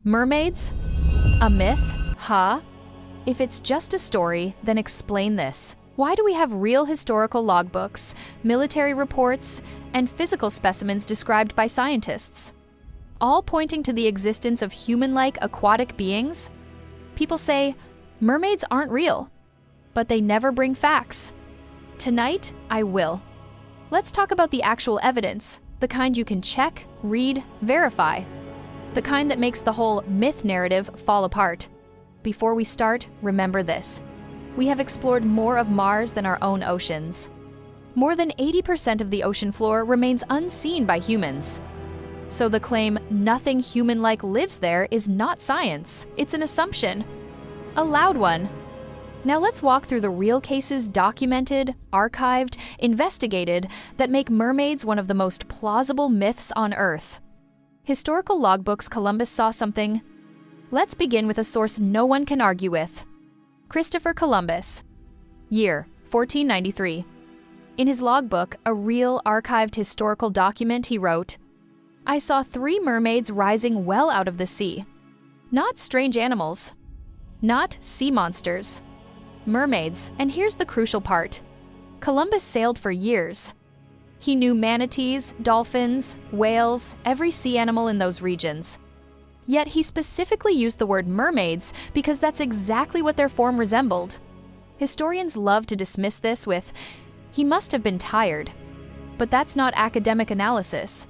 Mermaids? A myth? Huh? If it's just a story, then explain this. Why do we have real historical logbooks, military reports, and physical specimens described by scientists, all pointing to the existence of human-like aquatic beings? People say, mermaids aren't real, but they never bring facts. Tonight, I will. Let's talk about the actual evidence, the kind you can check, read, verify. The kind that makes the whole myth narrative fall apart. Before we start, remember this. We have explored more of Mars than our own oceans. More than 80% of the ocean floor remains unseen by humans. So the claim, nothing human-like lives there, is not science. It's an assumption. A loud one. Now let's walk through the real cases documented, archived, investigated that make mermaids one of the most plausible myths on Earth. Historical logbooks Columbus saw something. Let's begin with a source no one can argue with. Christopher Columbus. Year, 1493. In his logbook, a real archived historical document, he wrote, "I saw 3 mermaids rising well out of the sea. Not strange animals. Not sea monsters. Mermaids, and here's the crucial part. Columbus sailed for years. He knew manatees, dolphins, whales, every sea animal in those regions. Yet he specifically used the word mermaids because that's exactly what their form resembled. Historians love to dismiss this with, he must have been tired. But that's not academic analysis.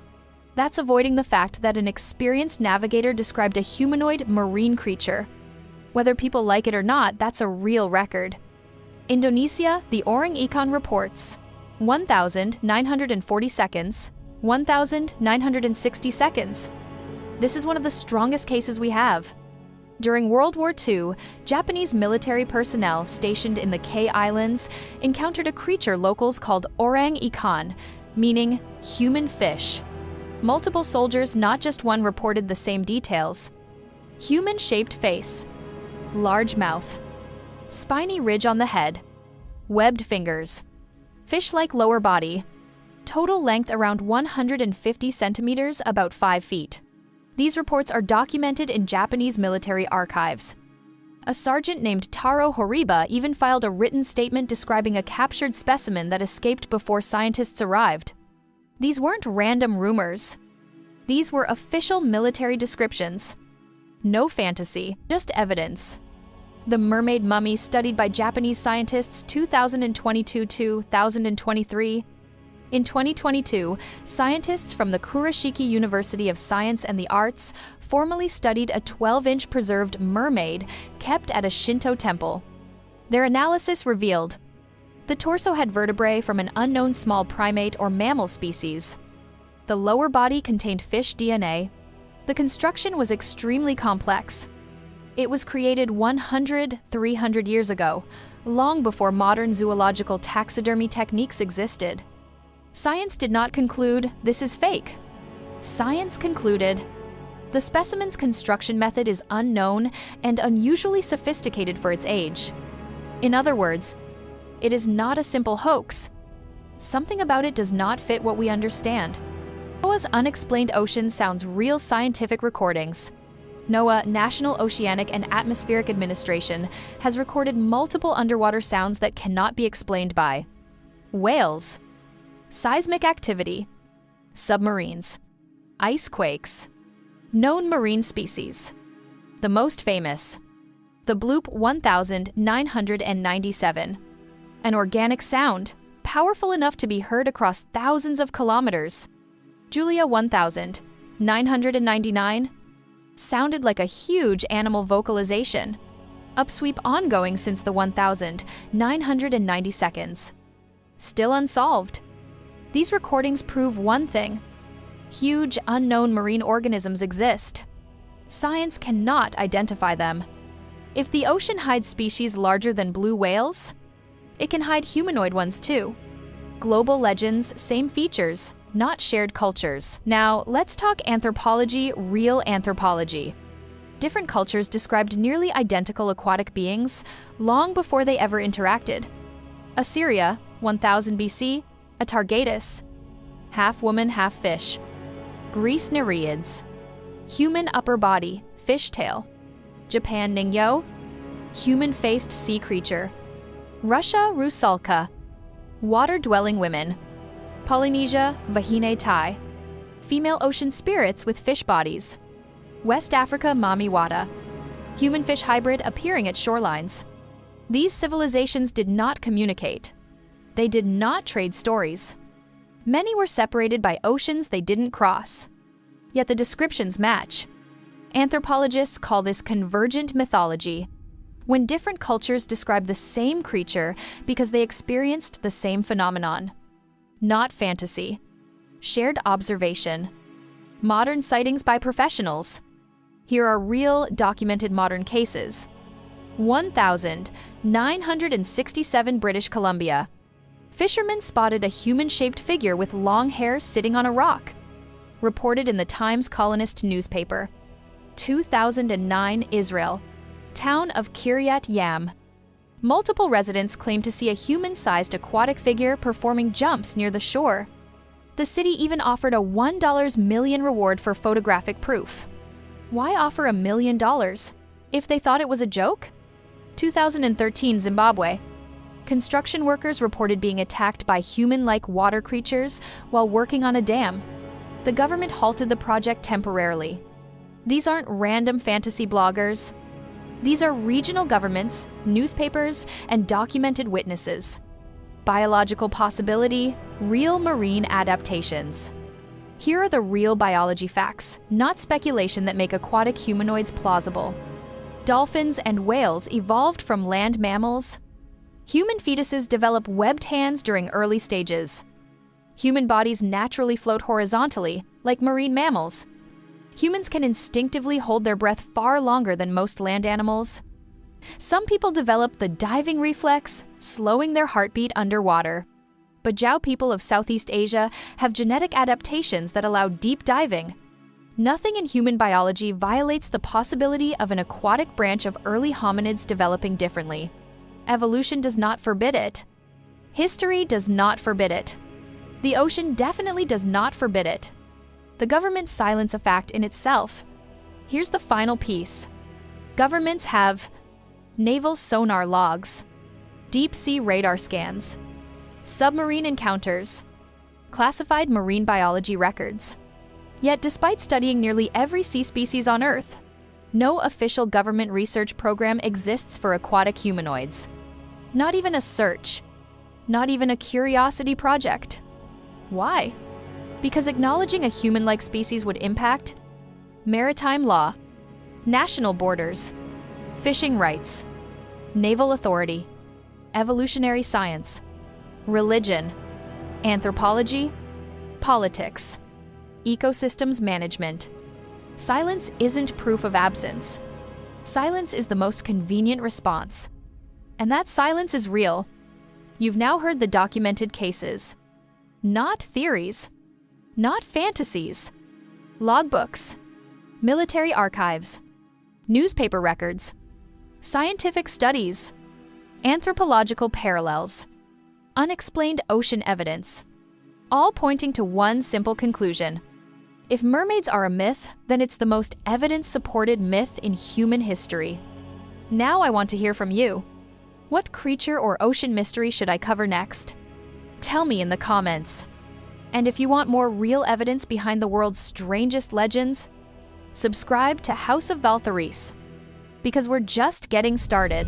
That's avoiding the fact that an experienced navigator described a humanoid marine creature. Whether people like it or not, that's a real record. Indonesia, the Orang Ikan reports 1,940 seconds, 1,960 seconds. This is one of the strongest cases we have. During World War II, Japanese military personnel stationed in the Kei Islands encountered a creature locals called Orang Ikan, meaning human fish. Multiple soldiers, not just one, reported the same details. Human-shaped face, large mouth, spiny ridge on the head, webbed fingers, fish-like lower body, total length around 150 centimeters, about 5 feet. These reports are documented in Japanese military archives. A sergeant named Taro Horiba even filed a written statement describing a captured specimen that escaped before scientists arrived. These weren't random rumors. These were official military descriptions. No fantasy, just evidence. The mermaid mummy studied by Japanese scientists 2022-2023. In 2022, scientists from the Kurashiki University of Science and the Arts formally studied a 12-inch preserved mermaid kept at a Shinto temple. Their analysis revealed the torso had vertebrae from an unknown small primate or mammal species. The lower body contained fish DNA. The construction was extremely complex. It was created 300 years ago, long before modern zoological taxidermy techniques existed. Science did not conclude this is fake. Science concluded the specimen's construction method is unknown and unusually sophisticated for its age. In other words, it is not a simple hoax. Something about it does not fit what we understand. NOAA's Unexplained Oceans sounds real scientific recordings. NOAA, National Oceanic and Atmospheric Administration, has recorded multiple underwater sounds that cannot be explained by whales, seismic activity, submarines, ice quakes, known marine species. The most famous, the bloop 1997, an organic sound, powerful enough to be heard across thousands of kilometers. Julia 1999, sounded like a huge animal vocalization. Upsweep ongoing since the 1,990 seconds. Still unsolved. These recordings prove one thing. Huge, unknown marine organisms exist. Science cannot identify them. If the ocean hides species larger than blue whales, it can hide humanoid ones too. Global legends, same features, not shared cultures. Now, let's talk anthropology, real anthropology. Different cultures described nearly identical aquatic beings long before they ever interacted. Assyria, 1000 BC, a Targatus, half woman, half fish. Greece, Nereids, human upper body, fishtail. Japan Ningyo, human-faced sea creature. Russia Rusalka, water-dwelling women. Polynesia Vahine Tai, female ocean spirits with fish bodies. West Africa Mamiwata, human-fish hybrid appearing at shorelines. These civilizations did not communicate. They did not trade stories. Many were separated by oceans they didn't cross. Yet the descriptions match. Anthropologists call this convergent mythology, when different cultures describe the same creature because they experienced the same phenomenon. Not fantasy. Shared observation. Modern sightings by professionals. Here are real, documented modern cases. 1,967 British Columbia. Fishermen spotted a human-shaped figure with long hair sitting on a rock. Reported in the Times Colonist newspaper. 2009 Israel. Town of Kiryat Yam. Multiple residents claim to see a human-sized aquatic figure performing jumps near the shore. The city even offered a $1 million reward for photographic proof. Why offer $1 million? If they thought it was a joke? 2013 Zimbabwe. Construction workers reported being attacked by human-like water creatures while working on a dam. The government halted the project temporarily. These aren't random fantasy bloggers. These are regional governments, newspapers, and documented witnesses. Biological possibility, real marine adaptations. Here are the real biology facts, not speculation, that make aquatic humanoids plausible. Dolphins and whales evolved from land mammals. Human fetuses develop webbed hands during early stages. Human bodies naturally float horizontally, like marine mammals. Humans can instinctively hold their breath far longer than most land animals. Some people develop the diving reflex, slowing their heartbeat underwater. Bajau people of Southeast Asia have genetic adaptations that allow deep diving. Nothing in human biology violates the possibility of an aquatic branch of early hominids developing differently. Evolution does not forbid it. History does not forbid it. The ocean definitely does not forbid it. The governments silence a fact in itself. Here's the final piece. Governments have naval sonar logs, deep-sea radar scans, submarine encounters, classified marine biology records. Yet despite studying nearly every sea species on Earth, no official government research program exists for aquatic humanoids. Not even a search. Not even a curiosity project. Why? Because acknowledging a human-like species would impact maritime law, national borders, fishing rights, naval authority, evolutionary science, religion, anthropology, politics, ecosystems management. Silence isn't proof of absence. Silence is the most convenient response. And that silence is real. You've now heard the documented cases. Not theories. Not fantasies. Logbooks. Military archives. Newspaper records. Scientific studies. Anthropological parallels. Unexplained ocean evidence. All pointing to one simple conclusion. If mermaids are a myth, then it's the most evidence-supported myth in human history. Now I want to hear from you. What creature or ocean mystery should I cover next? Tell me in the comments. And if you want more real evidence behind the world's strangest legends, subscribe to House of Valtharis, because we're just getting started.